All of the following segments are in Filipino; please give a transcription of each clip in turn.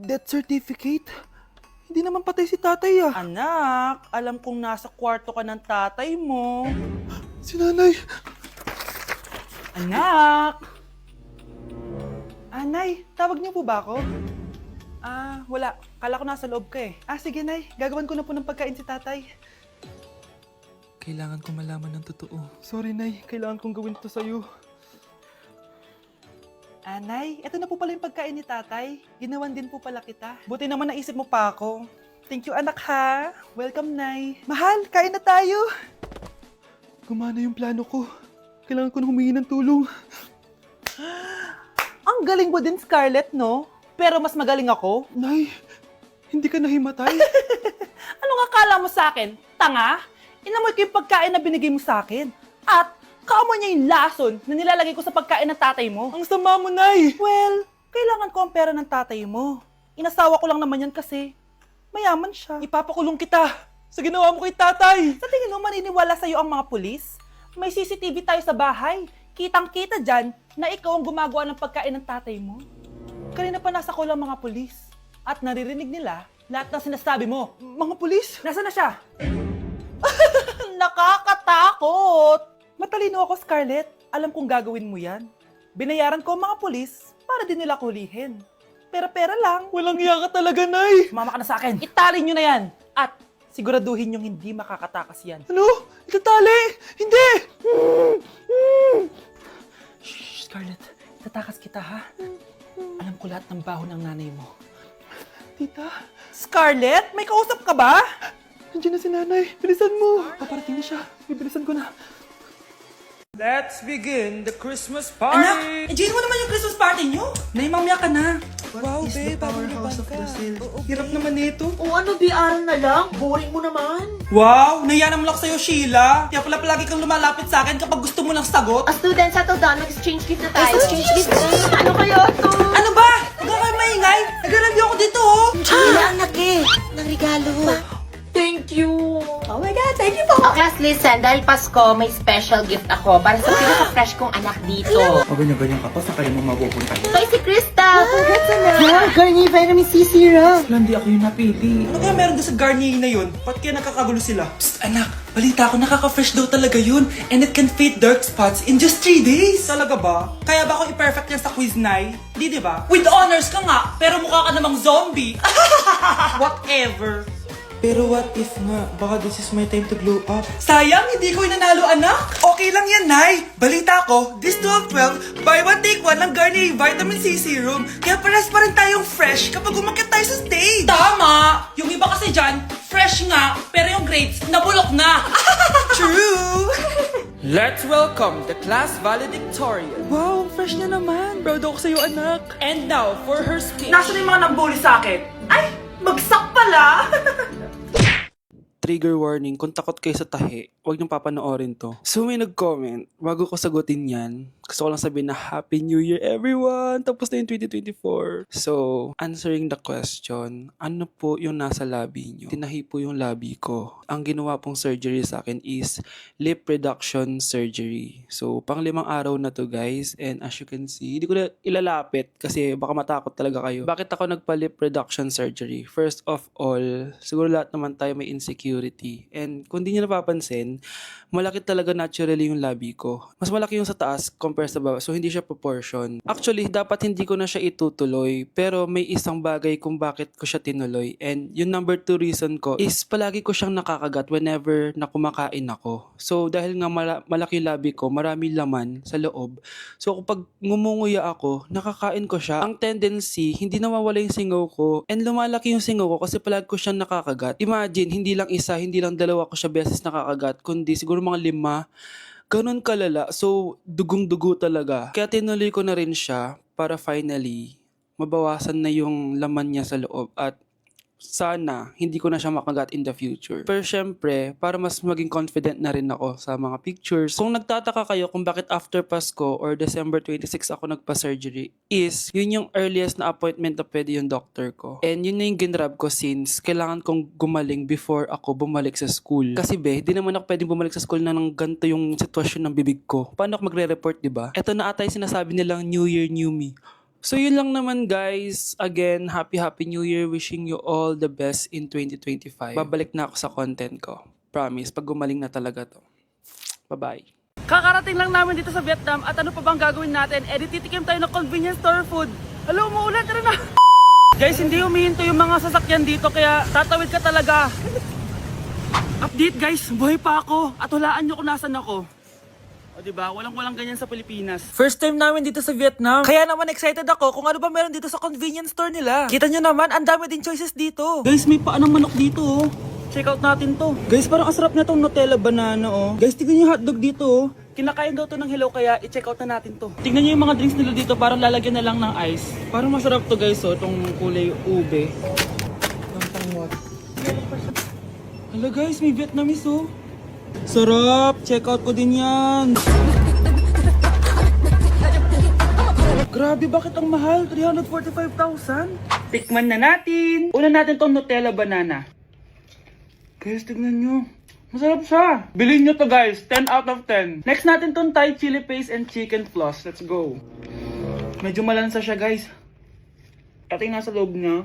Death certificate? Hindi naman patay si tatay ah. Anak, alam kong nasa kwarto ka ng tatay mo. Si nanay. Anak! Nay, tawag niyo po ba ako? Wala. Kala ko nasa loob ka eh. Sige nay, gagawan ko na po ng pagkain si tatay. Kailangan ko malaman ng totoo. Sorry, Nay. Kailangan kong gawin ito sa'yo. Nay, ito na po pala yung pagkain ni tatay. Ginawan din po pala kita. Buti naman naisip mo pa ako. Thank you anak ha. Welcome nay. Mahal, kain na tayo. Gumana yung plano ko. Kailangan ko na humingi ng tulong. Ang galing mo din Scarlett, no? Pero mas magaling ako. Nay, hindi ka nahimatay. Anong akala mo sa akin? Tanga? Inamoy ko yung pagkain na binigay mo sa akin. At kaamoy niya yung lason na nilalagay ko sa pagkain ng tatay mo. Ang sama mo, Nay. Well, kailangan ko ang pera ng tatay mo. Inasawa ko lang naman yan kasi mayaman siya. Ipapakulong kita sa ginawa mo kay tatay. Sa tingin mo maniniwala sa'yo ang mga pulis? May CCTV tayo sa bahay. Kitang-kita dyan na ikaw ang gumagawa ng pagkain ng tatay mo. Kanina pa nasa kulang mga pulis. At naririnig nila lahat ng sinasabi mo. Mga pulis? Nasaan na siya? Nakakatakot! Matalino ako, Scarlett. Alam kong gagawin mo yan. Binayaran ko ang mga pulis para din nila kulihin. Pera-pera lang. Walang iya ka talaga, Nay. Sumama ka na sa akin. Itali nyo na yan. At siguraduhin yung hindi makakatakas yan. Ano? Itatali? Hindi! Shh, Scarlett. Itatakas kita, ha? Alam ko lahat ng baho ng nanay mo. Tita, Scarlett, may kausap ka ba? nandiyan na si nanay. Bilisan mo. Paparating na siya. Bibilisan ko na. Let's begin the Christmas Anak, party! enjoy mo naman yung Christmas party nyo. Naimamya ka na. Wow, babe. Powerhouse of Brazil. Hirap naman nito. O ano, BR na lang? Boring mo naman. Wow, nahiya naman ako sa'yo, Sheila. Kaya pala palagi kang lumalapit sa akin kapag gusto mo ng sagot. A student, settle down. Mag-exchange gift na tayo. Exchange gift. Ano kayo to? Ano ba? Huwag ka kayo maingay. Nag-review ako dito, oh. Sheila, anak eh. Ng regalo. Thank you. Oh my God, thank you po. Okay, class, listen. Dahil Pasko, may special gift ako para sa pinaka-fresh kong anak dito. O ganyan-ganyan ka pa, saan kayo mo mapupunta? Ito ay si Krista. Congrats, anak. Yeah, Garnier Vitamin C Serum. Wala, hindi ako yung napili. Ano kaya meron doon sa Garnier na yun? Ba't kaya nakakagulo sila? Psst, anak. Balita ko, nakaka-fresh daw talaga yun. And it can fade dark spots in just 3 days. Talaga ba? Kaya ba ako i-perfect yan sa quiz, Nay? Di ba? With honors ka nga, pero mukha ka namang zombie. Whatever. Pero what if nga, baka this is my time to glow up? Sayang, hindi ko inanalo, anak. Okay lang yan, Nay. Balita ko, this 12-12, buy one take one ng Garnier Vitamin C Serum. Kaya pares pa rin tayong fresh kapag umakyat tayo sa stage. Tama! Yung iba kasi dyan, fresh nga, pero yung grades, nabulok na. True! Let's welcome the class valedictorian. Wow, fresh niya naman. Proud ako sa'yo, anak. And now, for her speech. Nasaan yung mga nag-bully sa akin? Ay, bagsak pala! Trigger warning, kung takot kayo sa tahi, huwag niyong papanoorin to. So may nag-comment, bago ko sagutin yan, gusto ko lang sabihin na Happy New Year everyone! Tapos na yung 2024. So, answering the question, ano po yung nasa labi niyo? Tinahi po yung labi ko. Ang ginawa pong surgery sa akin is lip reduction surgery. So, pang 5 araw na to guys, and as you can see, hindi ko na ilalapit kasi baka matakot talaga kayo. Bakit ako nagpa-lip reduction surgery? First of all, siguro lahat naman tayo may insecurity. And kung di nyo napapansin, malaki talaga naturally yung labi ko. Mas malaki yung sa taas compare sa baba. So hindi siya proportion. Actually, dapat hindi ko na siya itutuloy. Pero may isang bagay kung bakit ko siya tinuloy. And yung number 2 reason ko is palagi ko siyang nakakagat whenever na kumakain ako. So dahil nga malaki yung labi ko, marami laman sa loob. So kapag ngumunguya ako, nakakain ko siya. Ang tendency, hindi nawawala yung singaw ko. And lumalaki yung singaw ko kasi palagi ko siyang nakakagat. Imagine, hindi lang isa, hindi lang dalawa ko siya beses nakakagat, kundi siguro mga 5. Ganun kalala. So, dugong-dugo talaga. Kaya tinuloy ko na rin siya para finally mabawasan na yung laman niya sa loob at sana hindi ko na siya makagat in the future. Pero syempre, para mas maging confident na rin ako sa mga pictures. Kung nagtataka kayo kung bakit after Pasko or December 26 ako nagpa-surgery, is yun yung earliest na appointment na pwede yung doctor ko. And yun na yung ginrab ko since kailangan kong gumaling before ako bumalik sa school. Kasi di naman ako pwedeng bumalik sa school na nang ganito yung sitwasyon ng bibig ko. Paano ako magre-report, diba? Ito na ata yung sinasabi nilang New Year, New Me. So yun lang naman guys. Again, happy New Year. Wishing you all the best in 2025. Babalik na ako sa content ko. Promise, pag gumaling na talaga to. Bye-bye. Kakarating lang namin dito sa Vietnam at ano pa bang gagawin natin? Titikim tayo ng convenience store food. Hello, umuulan, tara na! Guys, hindi humihinto yung mga sasakyan dito kaya tatawid ka talaga. Update guys, buhay pa ako at hulaan nyo kung nasan ako. O diba, walang ganyan sa Pilipinas. First time namin dito sa Vietnam. Kaya naman excited ako kung ano ba meron dito sa convenience store nila. Kita nyo naman, ang dami din choices dito. Guys, may paanong manok dito oh. Check out natin to. Guys, parang asarap na tong Nutella banana oh. Guys, tignan yung hotdog dito oh. Kinakain daw to ng hello kaya i-check out na natin to. Tignan nyo yung mga drinks nila dito, parang lalagyan na lang ng ice. Parang masarap to guys oh, itong kulay ube. Hala guys, may Vietnamese oh. Sarap! Check out ko din yan. Grabe, bakit ang mahal? 345,000? Tikman na natin. Una natin tong Nutella banana. Guys, tignan nyo. Masarap siya. Bilhin nyo to guys. 10 out of 10. Next natin tong Thai chili paste and chicken floss. Let's go. Medyo malansa siya guys. Ito yung nasa loob niya.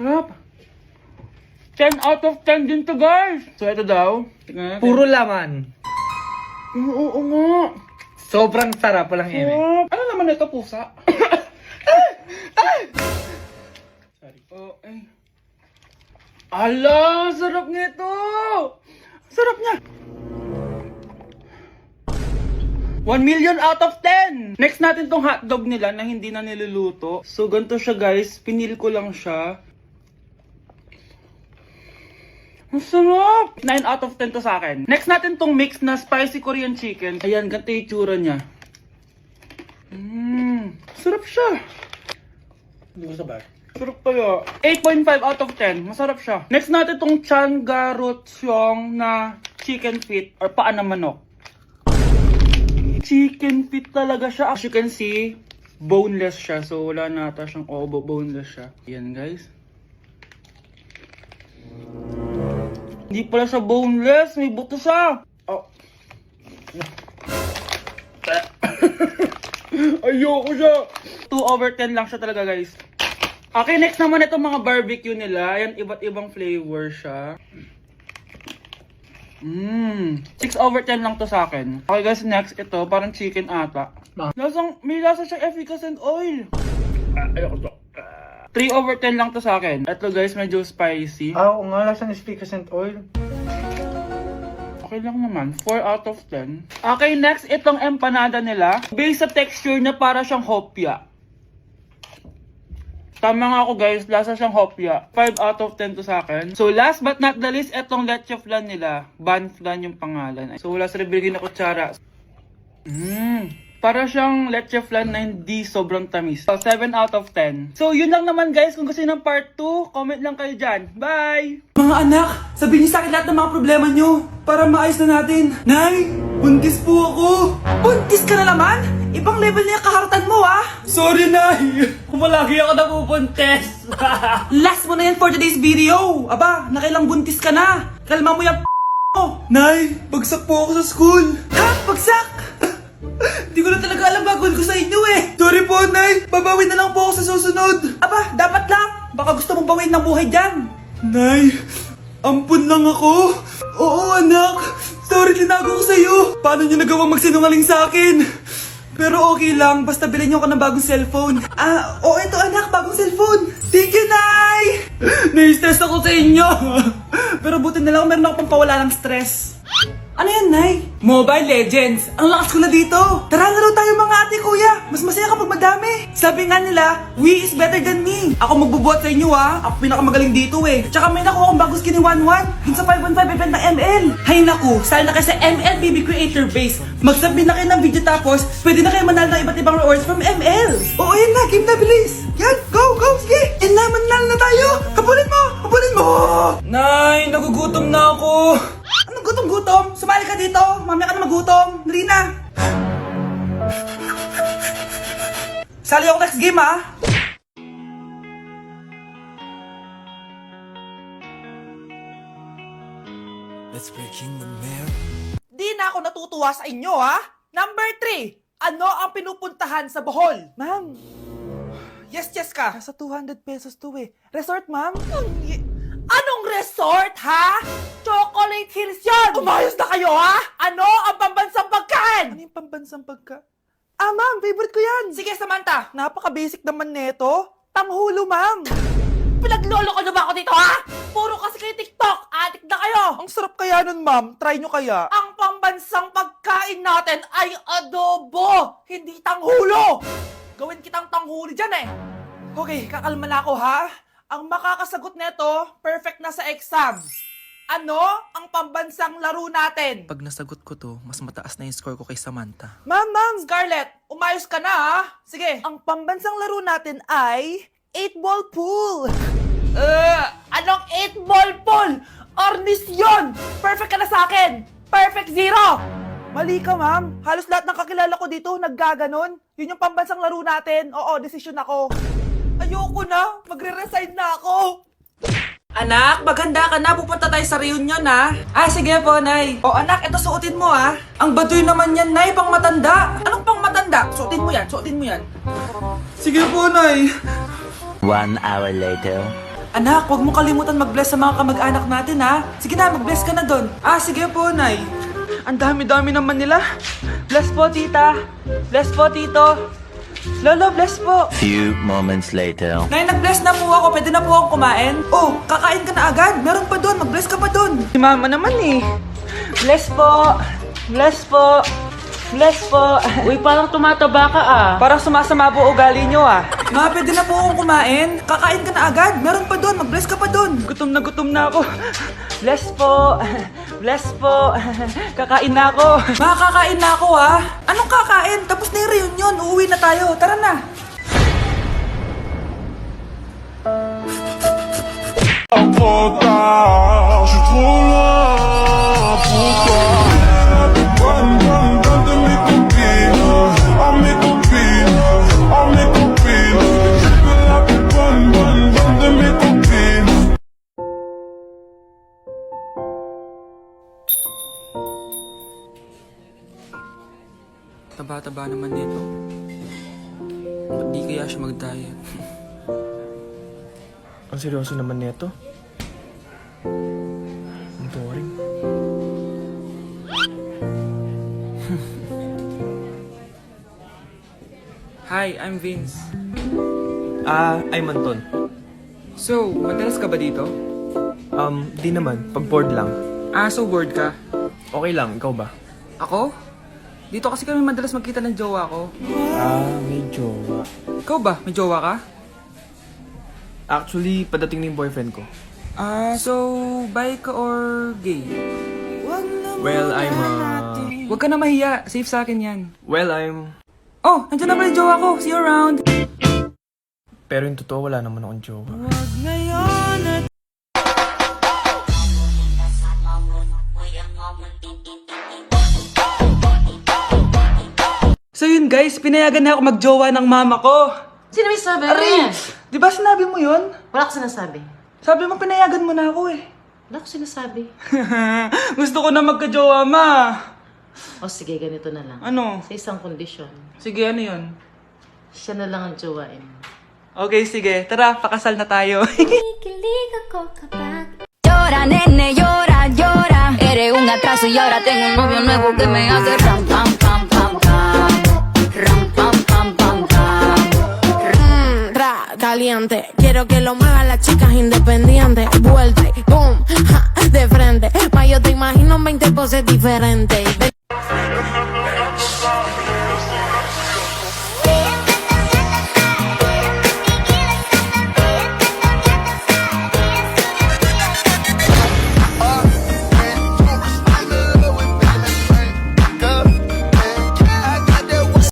Sarap. 10 out of 10 din to guys. So ito daw. Tignan natin. Puro laman. Oo nga. Sobrang sarap, walang eme. Sarap. Ano naman ito, pusa? Sorry po. Ay. Ala, sarap nito. Sarap niya. 1 million out of 10. Next natin tong hotdog nila na hindi na niluluto. So ganito siya guys. Pinili ko lang siya. Ang sarap! 9 out of 10 to sa akin. Next natin tong mix na spicy Korean chicken. Ayan, ganito yung tsura niya. Sarap siya. Hindi ko sabay. Sarap kaya. 8.5 out of 10. Masarap siya. Next natin tong Chan Garotyong na chicken feet or paa ng manok. Chicken feet talaga siya. As you can see, boneless siya. So wala na ata siyang obo. Boneless siya. Ayan guys. Hindi pala siya boneless. May buto siya. Oh. Ayoko siya. 2 over 10 lang siya talaga guys. Okay, next naman itong mga barbecue nila. Ayan, iba't ibang flavor siya. 6 over 10 lang to sa akin. Okay guys, next ito. Parang chicken ata. May lasa siyang efficacent oil. Ayoko to. 3 over 10 lang to sa akin. Ito guys, medyo spicy. Oo nga, lasa ng speakascent oil. Okay lang naman. 4 out of 10. Okay, next, itong empanada nila. Based sa texture na para siyang hopya. Tama nga ako guys, lasa siyang hopya. 5 out of 10 to sa akin. So last but not the least, itong leche flan nila. Ban flan yung pangalan. So wala sa binigyan na kutsara. Para siyang leche flan na hindi sobrang tamis. So 7 out of 10. So yun lang naman guys. Kung gusto niyo ng part 2, comment lang kayo dyan. Bye! Mga anak, sabihin niyo sa akin lahat ng mga problema niyo para maayos na natin. Nay, buntis po ako. Buntis ka na naman? Ibang level na yung kaharatan mo ah! Sorry, Nay. Malagi ako napubuntis. Last mo na yan for today's video! Aba, nakailang buntis ka na! Kalma mo yung mo! Nay, bagsak po ako sa school. Ha? Bagsak! Di ko na talaga alam gagawin ko sa inyo eh! Sorry po, Nay. Babawi na lang po ako sa susunod. Aba, dapat lang! Baka gusto mong bawiin ng buhay dyan! Nay, ampun lang ako. Oo, anak. Sorry, tinago ko sa'yo. Paano niyo nagawang magsinungaling sa akin? Pero okay lang, basta bilhin niyo ako ng bagong cellphone. Oo, ito anak, bagong cellphone! Thank you, Nay! Nai-stress ako sa inyo. Pero buti na lang, meron ako pang pawala ng stress. Ano yan, Nay? Mobile Legends. Ang lakas ko na dito! Tara, laro tayo mga ate kuya! Mas masaya kapag madami! Sabi nga nila, we is better than me! Ako magbubuhat sa inyo ha! Ako pinakamagaling dito eh! Tsaka may nakuha akong bagong skin ni 1-1 dun sa 515 event ng ML! Hay naku! Sali na kayo sa ML BB Creator Base! Mag-submit na kayo ng video tapos pwede na kayo manalo ng iba't ibang rewards from ML! Oo, yan na! Game na bilis! Yan! Go! Go! Sige! And na! Manalo na tayo! Habulin mo! Habulin mo! Nay, nagugutom na ako. Anong gutom-gutom? Sumali ka dito! Mamaya ka na magutom! Dali na! Sali ako next game ha! Di na ako natutuwa sa inyo ha! Number 3! Ano ang pinupuntahan sa Bohol? Ma'am, Yes ka. Nasa 200 pesos to eh. Resort, ma'am? Anong resort, ha? Chocolate Hills yun! Umayos na kayo, ha? Ano ang pambansang pagkain? Ano yung pambansang pagka... Ah, ma'am, favorite ko yan. Sige, Samantha. Napaka-basic naman neto. Tanghulo, ma'am. Pinaglolo ko na ba ako dito, ha? Puro kasi kayo TikTok. Adik na kayo. Ang sarap kaya nun, ma'am. Try nyo kaya. Ang pambansang pagkain natin ay adobo, hindi tanghulo. Gawin kitang tanghuli dyan eh. Okay, kakalma na ako, ha? Ang makakasagot neto, perfect na sa exam. Ano ang pambansang laro natin? Pag nasagot ko to, mas mataas na yung score ko kay Samantha. Ma'am, Scarlett, umayos ka na, ha? Sige. ang pambansang laro natin ay 8-ball pool. Anong 8-ball pool? Ornis yun! Perfect ka na sa akin! Perfect 0! Mali ka, ma'am. Halos lahat ng kakilala ko dito naggaganon. Yun yung pambansang laro natin. Oo, desisyon ako. Ayoko na. Magre-resign na ako. Anak, maganda ka na. Pupunta tayo sa reunion, ha? Ah, sige po, Nay. O, anak, ito suotin mo, ha? Ang baduy naman yan, Nay. Pang matanda. Anong pang matanda? Suotin mo yan, suotin mo yan. Sige po, Nay. 1 hour later. Anak, huwag mo kalimutan mag-bless sa mga kamag-anak natin, ha? Sige na, mag-bless ka na doon. Ah, sige po, Nay. Ang dami-dami naman nila. Bless po, tita. Bless po, tito. Lolo, bless po. Few moments later. Nay, nag-bless na po ako. Pwede na po akong kumain? Oh, kakain ka na agad. Meron pa doon. Mag-bless ka pa doon. Si mama naman eh. Bless po. Bless po. Bless po. Uy, parang tumataba ka ah. Parang sumasama po ugali nyo ah. Ma, pwede na po akong kumain? Kakain ka na agad. Meron pa doon. Mag-bless ka pa doon. Gutom na ako. Bless po. Bless po. Kakain na ako. Makakain na ako, ha? Anong kakain? Tapos na yung reunion. Uuwi na tayo. Tara na. Je suis trop loin pour toi. Bonne de mes copines, à mes copines, à mes copines. Je veux la plus bonne de mes copines. Taba-taba naman nito. Ba't di kaya siya mag-diet? Ang seryoso naman nito. Ang boring. Hi, I'm Vince. I'm Anton. So, madalas ka ba dito? Di naman. Pag bored lang. Ah, so bored ka? Okay lang, ikaw ba? Ako? Dito kasi kami madalas magkita ng jowa ko. May jowa. Ikaw ba? May jowa ka? Actually, padating na yung boyfriend ko. Ah, so bi ka or gay? Well, Huwag ka na mahiya. Safe sa akin yan. Oh, nandiyan na pala yung jowa ko. See you around. Pero yung totoo, wala naman akong jowa. So yun, guys. Pinayagan na ako magjowa ng mama ko. Sino may sabi? Di ba sinabi mo yun? Wala ko sinasabi. Sabi mo, pinayagan mo na ako eh. Wala ko sinasabi. Gusto ko na magka-jowa, ma. O sige, ganito na lang. Ano? Sa isang kondisyon, Sige, ano yun? siya na lang ang jowain. Okay, sige. Tara, pakasal na tayo. Kikilig ako kapag Llora, nene, llora, llora Eres un atraso y ahora tengo un novio nuevo que me hace ram, pam, pam, pam, pam Ram, pam, pam, pam, pam Caliente, quiero que lo muevan las chicas independientes. Vuelta y boom, ja, de frente. Ma yo te imagino en 20 poses diferentes.